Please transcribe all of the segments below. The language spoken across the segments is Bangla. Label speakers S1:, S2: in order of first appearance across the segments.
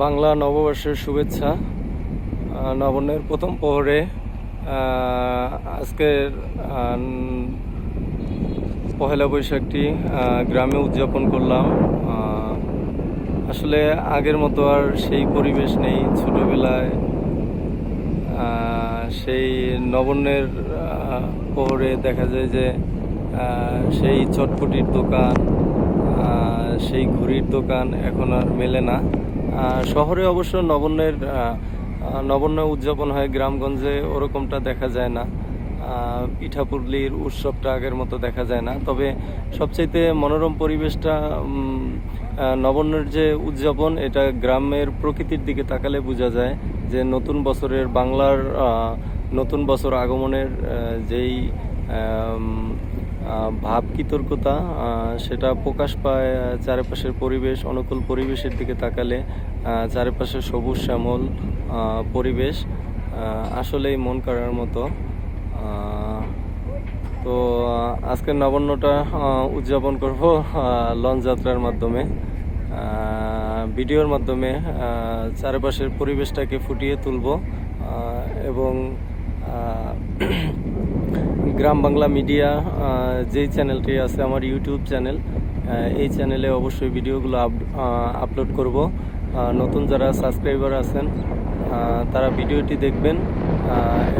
S1: বাংলা নববর্ষের শুভেচ্ছা। নবান্নের প্রথম প্রহরে আজকের পহেলা বৈশাখটি গ্রামে উদযাপন করলাম। আসলে আগের মতো আর সেই পরিবেশ নেই। ছোটবেলায় সেই নবান্নের প্রহরে দেখা যায় যে সেই চটপটির দোকান, সেই ঘুড়ির দোকান এখন আর মেলে না। শহরে অবশ্য নবান্ন উদযাপন হয়, গ্রামগঞ্জে ওরকমটা দেখা যায় না। পিঠাপুলির উৎসবটা আগের মতো দেখা যায় না। তবে সবচাইতে মনোরম পরিবেশটা নবান্নের যে উদযাপন, এটা গ্রামের প্রকৃতির দিকে তাকালে বোঝা যায় যে নতুন বছরের বাংলার নতুন বছর আগমনের যেই ভাব বিতর্কতা সেটা প্রকাশ পায় চারপাশের পরিবেশ, অনুকূল পরিবেশের দিকে তাকালে। চারপাশে সবুজ শ্যামল পরিবেশ আসলেই মন কাড়ার মতো। তো আজকের নবান্নটা উদযাপন করব লঞ্চ যাত্রার মাধ্যমে, ভিডিওর মাধ্যমে চারপাশের পরিবেশটাকে ফুটিয়ে তুলব এবং গ্রাম বাংলা মিডিয়া যেই চ্যানেলটি আছে আমার ইউটিউব চ্যানেল, এই চ্যানেলে অবশ্যই ভিডিওগুলো আপলোড করব। নতুন যারা সাবস্ক্রাইবার আছেন তারা ভিডিওটি দেখবেন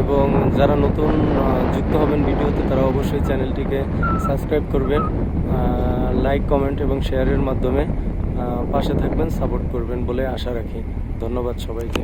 S1: এবং যারা নতুন যুক্ত হবেন ভিডিওতে তারা অবশ্যই চ্যানেলটিকে সাবস্ক্রাইব করবেন। লাইক, কমেন্ট এবং শেয়ারের মাধ্যমে পাশে থাকবেন, সাপোর্ট করবেন বলে আশা রাখি। ধন্যবাদ সবাইকে।